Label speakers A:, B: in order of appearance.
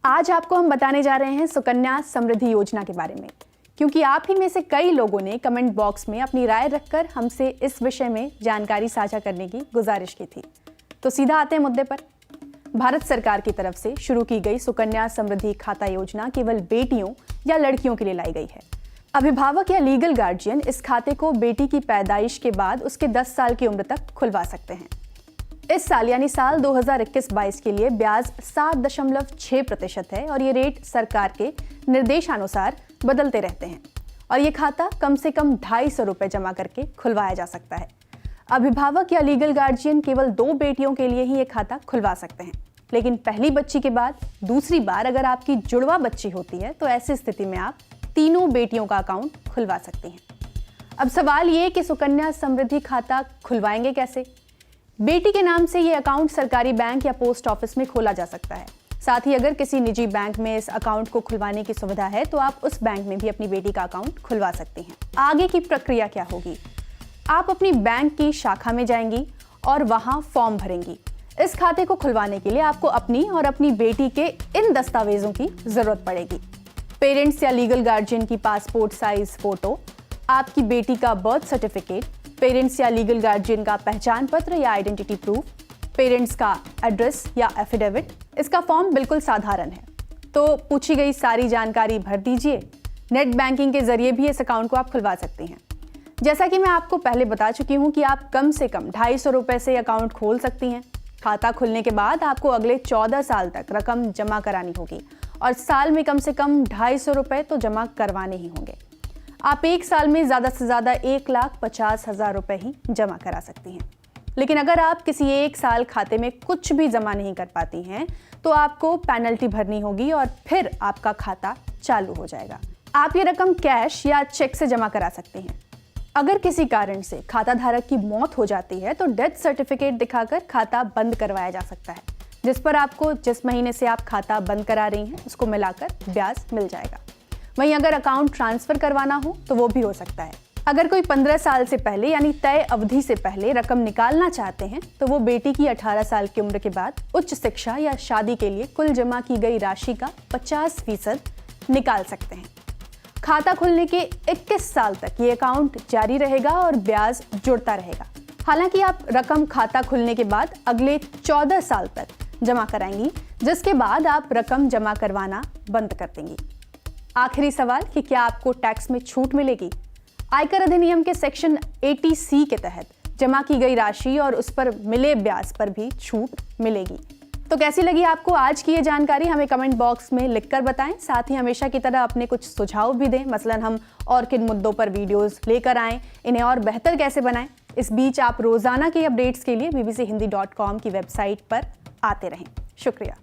A: आज आपको हम बताने जा रहे हैं सुकन्या समृद्धि योजना के बारे में, क्योंकि आप ही में से कई लोगों ने कमेंट बॉक्स में अपनी राय रखकर हमसे इस विषय में जानकारी साझा करने की गुजारिश की थी। तो सीधा आते हैं मुद्दे पर। भारत सरकार की तरफ से शुरू की गई सुकन्या समृद्धि खाता योजना केवल बेटियों या लड़कियों के लिए लाई गई है। अभिभावक या लीगल गार्जियन इस खाते को बेटी की पैदाइश के बाद उसके 10 साल की उम्र तक खुलवा सकते हैं। इस साल यानी साल 2021-22 के लिए ब्याज 7.6% है और ये रेट सरकार के निर्देशानुसार बदलते रहते हैं और ये खाता कम से कम 250 रुपये जमा करके खुलवाया जा सकता है। अभिभावक या लीगल गार्जियन केवल 2 बेटियों के लिए ही ये खाता खुलवा सकते हैं, लेकिन पहली बच्ची के बाद दूसरी बार अगर आपकी जुड़वा बच्ची होती है तो ऐसी स्थिति में आप तीनों बेटियों का अकाउंट खुलवा सकती हैं। अब सवाल ये कि सुकन्या समृद्धि खाता खुलवाएंगे कैसे? बेटी के नाम से ये अकाउंट सरकारी बैंक या पोस्ट ऑफिस में खोला जा सकता है। साथ ही अगर किसी निजी बैंक में इस अकाउंट को खुलवाने की सुविधा है तो आप उस बैंक में भी अपनी बेटी का अकाउंट खुलवा सकती हैं। आगे की प्रक्रिया क्या होगी? आप अपनी बैंक की शाखा में जाएंगी और वहां फॉर्म भरेंगी। इस खाते को खुलवाने के लिए आपको अपनी और अपनी बेटी के इन दस्तावेजों की जरूरत पड़ेगी। पेरेंट्स या लीगल गार्जियन की पासपोर्ट साइज फोटो, आपकी बेटी का बर्थ सर्टिफिकेट, पेरेंट्स या लीगल गार्जियन का पहचान पत्र या आइडेंटिटी प्रूफ, पेरेंट्स का एड्रेस या एफिडेविट। इसका फॉर्म बिल्कुल साधारण है, तो पूछी गई सारी जानकारी भर दीजिए। नेट बैंकिंग के जरिए भी इस अकाउंट को आप खुलवा सकती हैं। जैसा कि मैं आपको पहले बता चुकी हूं कि आप कम से कम 250 रुपये से अकाउंट खोल सकती हैं। खाता खुलने के बाद आपको अगले 14 साल तक रकम जमा करानी होगी और साल में कम से कम 250 रुपये तो जमा करवाने ही होंगे। आप एक साल में ज़्यादा से ज़्यादा 1,50,000 रुपये ही जमा करा सकती हैं। लेकिन अगर आप किसी एक साल खाते में कुछ भी जमा नहीं कर पाती हैं तो आपको पेनल्टी भरनी होगी और फिर आपका खाता चालू हो जाएगा। आप ये रकम कैश या चेक से जमा करा सकती हैं। अगर किसी कारण से खाता धारक की मौत हो जाती है तो डेथ सर्टिफिकेट दिखाकर खाता बंद करवाया जा सकता है, जिस पर आपको जिस महीने से आप खाता बंद करा रही हैं उसको मिलाकर ब्याज मिल जाएगा। वहीं अगर अकाउंट ट्रांसफर करवाना हो तो वो भी हो सकता है। अगर कोई 15 साल से पहले यानी तय अवधि से पहले रकम निकालना चाहते हैं तो वो बेटी की 18 साल की उम्र के बाद उच्च शिक्षा या शादी के लिए कुल जमा की गई राशि का 50% निकाल सकते हैं। खाता खुलने के 21 साल तक ये अकाउंट जारी रहेगा और ब्याज जुड़ता रहेगा। हालांकि आप रकम खाता खुलने के बाद अगले 14 साल तक जमा कराएंगी, जिसके बाद आप रकम जमा करवाना बंद कर देंगी। आखिरी सवाल कि क्या आपको टैक्स में छूट मिलेगी? आयकर अधिनियम के सेक्शन 80C के तहत जमा की गई राशि और उस पर मिले ब्याज पर भी छूट मिलेगी। तो कैसी लगी आपको आज की ये जानकारी? हमें कमेंट बॉक्स में लिखकर बताएं। साथ ही हमेशा की तरह अपने कुछ सुझाव भी दें, मसलन हम और किन मुद्दों पर वीडियोस लेकर आएं, इन्हें और बेहतर कैसे बनाएं। इस बीच आप रोजाना के अपडेट्स के लिए bbchehindy.com की वेबसाइट पर आते रहें। शुक्रिया।